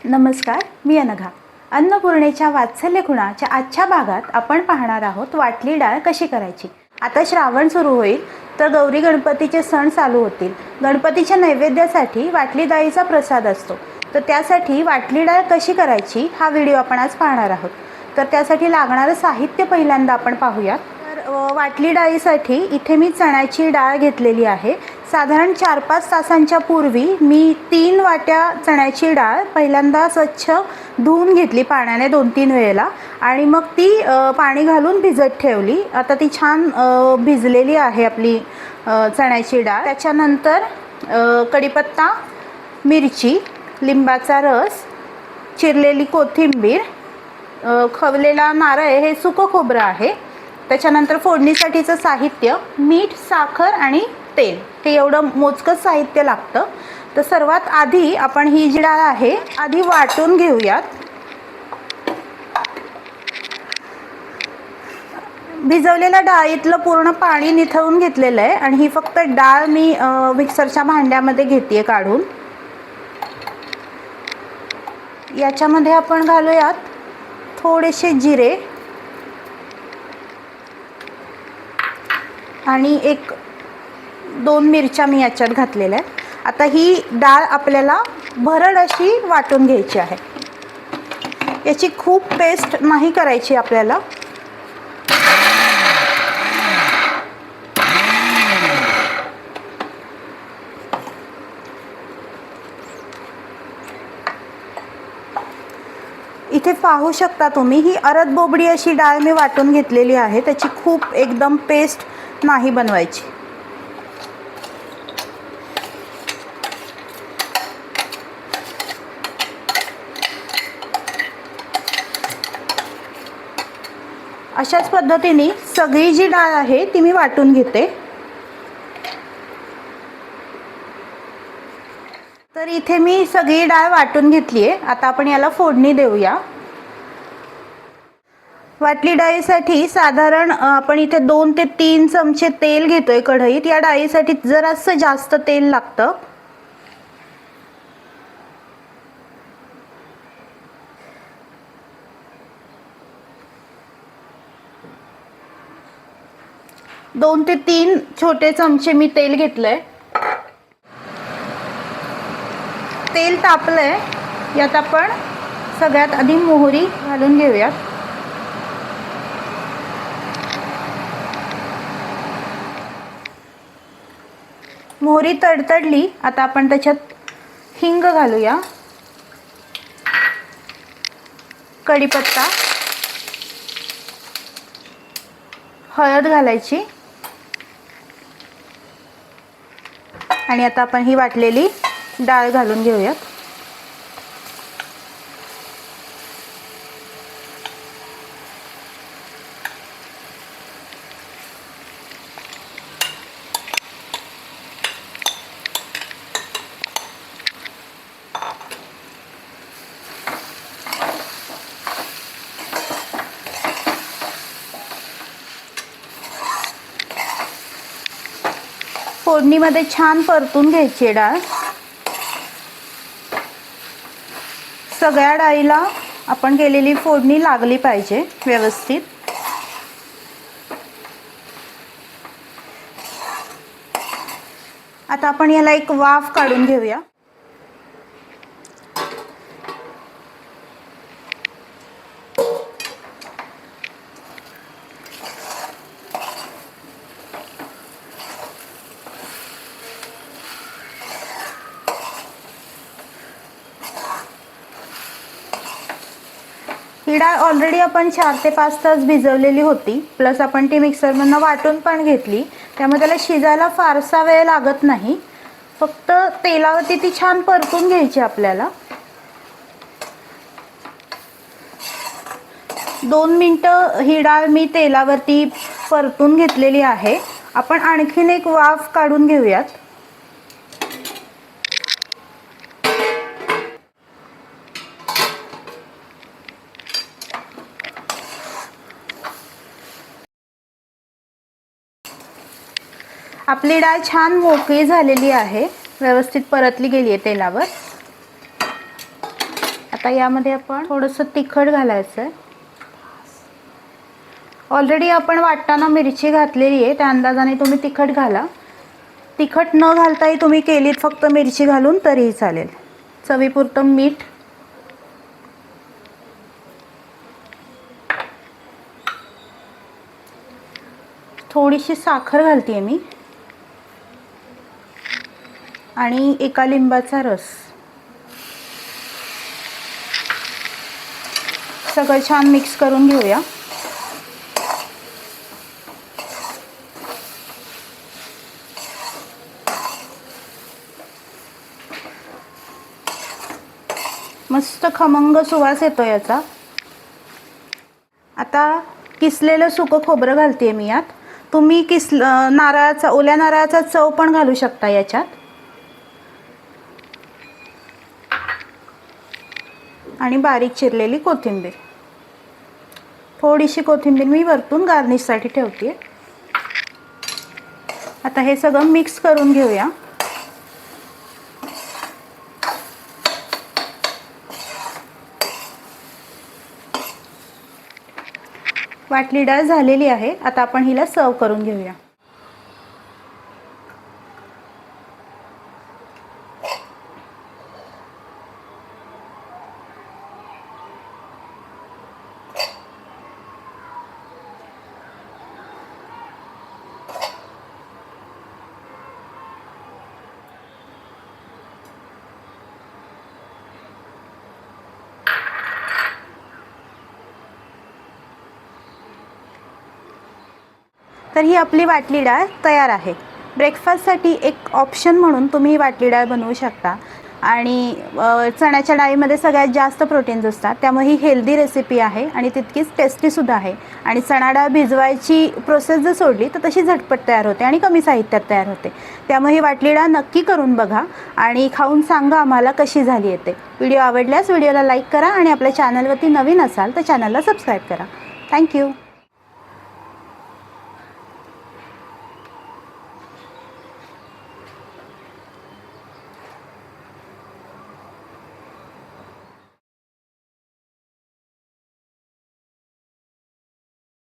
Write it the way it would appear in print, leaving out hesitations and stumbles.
नमस्कार, मी अनघा. अन्नपूर्णेच्या वात्सल्य खुणाच्या आजच्या भागात आपण पाहणार आहोत वाटली डाळ कशी करायची. आता श्रावण सुरू होईल तर गौरी गणपतीचे सण चालू होतील. गणपतीच्या नैवेद्यासाठी वाटली डाळीचा प्रसाद असतो. तर त्यासाठी वाटली डाळ कशी करायची हा व्हिडिओ आपण आज पाहणार आहोत. तर त्यासाठी लागणारं साहित्य पहिल्यांदा आपण पाहूया. तर वाटली डाळीसाठी इथे मी चण्याची डाळ घेतलेली आहे. साधारण 4-5 तासांच्या पूर्वी मी 3 वाट्या चण्याची डाळ पहिल्यांदा स्वच्छ धुवून घेतली पाण्याने 2-3 वेळेला आणि मग ती पाणी घालून भिजत ठेवली. आता ती छान भिजलेली आहे आपली चण्याची डाळ. त्याच्यानंतर कढीपत्ता, मिरची, लिंबाचा रस, चिरलेली कोथिंबीर, खवलेला नारळ, हे सुकं खोबरं आहे. त्याच्यानंतर फोडणीसाठीचं साहित्य मीठ, साखर आणि तेल, हे एवढं मोजकं साहित्य लागतं. तर सर्वात आधी आपण ही जी डाळ आहे आधी वाटून घेऊयात. भिजवलेल्या डाळीतलं पूर्ण पाणी निथळून घेतलेलं आहे आणि ही फक्त डाळ मी मिक्सरच्या भांड्यामध्ये घेते काढून. याच्यामध्ये आपण घालूयात थोडेसे जिरे आणि 1-2 मिरच्या मी याच्यात घातलेल्या आहेत. आता ही डाळ आपल्याला भरड अशी वाटून घ्यायची आहे. याची खूप पेस्ट नाही करायची आपल्याला. इथे पाहू शकता तुम्ही, ही अरद बोबडी अशी डाळ मी वाटून घेतलेली आहे. त्याची खूप एकदम पेस्ट नाही बनवायची. अशाच पद्धतीने सगळी जी डाळ आहे ती मी वाटून घेते. तर इथे मी सगळी डाळ वाटून घेतली आहे. आता आपण याला फोडणी देऊया. वाटली डाळीसाठी साधारण आपण इथे 2 ते 3 चमचे तेल घेतोय कढईत. या डाळीसाठी जरासं जास्त तेल लागतं. दोन ते 3 छोटे चमचे मी तेल घेतलंय. तेल तापलंय. यात आपण सगळ्यात आधी मोहरी घालून घेऊयात. मोहरी तडतडली. आता आपण त्याच्यात हिंग घालूया, कढीपत्ता, हळद घालायची आणि आता आपण ही वाटलेली डाळ घालून घेऊयात. फोडणीमध्ये छान परतून घ्यायची डाळ. सगळ्या डाळीला आपण केलेली फोडणी लागली पाहिजे व्यवस्थित. आता आपण याला एक वाफ काढून घेऊया. ही डाळ ऑलरेडी आपण 4 ते 5 तास भिजवलेली होती. प्लस आपण ती मिक्सरमधून वाटून पण घेतली. त्यामुळे त्याला शिजायला फारसा वेळ लागत नाही. फक्त तेलावरती ती छान परतून घ्यायची आपल्याला. 2 मिनिटं ही डाळ मी तेलावरती परतून घेतलेली आहे. आपण आणखीन एक वाफ काढून घेऊयात. आपली डाळ छान मोकळी झालेली आहे, व्यवस्थित परतली गेली आहे तेलावर. आता यामध्ये आपण थोडंसं तिखट घालायचं आहे. ऑलरेडी आपण वाटताना मिरची घातलेली आहे, त्या अंदाजाने तुम्ही तिखट घाला. तिखट न घालताही तुम्ही केलीत फक्त मिरची घालून तरीही चालेल. चवीपुरतं मीठ, थोडीशी साखर घालते मी आणि एका लिंबाचा रस. सगळं छान मिक्स करून घेऊया. मस्त खमंग सुवास येतो याचा. आता किसलेलं सुकं खोबरं घालते मी यात. तुम्ही नारळाचा, ओल्या नारळाचा चव पण घालू शकता याच्यात. आणि बारीक चिरलेली कोथिंबीर, थोडीशी कोथिंबीर मी वरतून गार्निशसाठी ठेवते. आता हे सगळं मिक्स करून घेऊया. वाटली डाळ झालेली आहे. आता आपण हिला सर्व करून घेऊया. तर ही आपली वाटली डाळ तयार आहे. ब्रेकफास्टसाठी एक ऑप्शन म्हणून तुम्ही वाटली डाळ बनवू शकता. आणि चण्याच्या डाळीमध्ये सगळ्यात जास्त प्रोटीन्स असतात, त्यामुळे ही हेल्दी रेसिपी आहे आणि तितकीच टेस्टीसुद्धा आहे. आणि चणा डाळ भिजवायची प्रोसेस जर सोडली तर तशी झटपट तयार होते आणि कमी साहित्यात तयार होते. त्यामुळे ही वाटली डाळ नक्की करून बघा आणि खाऊन सांगा आम्हाला कशी झाली येते. व्हिडिओ आवडल्यास व्हिडिओला लाईक करा आणि आपल्या चॅनलवरती नवीन असाल तर चॅनलला सबस्क्राईब करा. थँक्यू.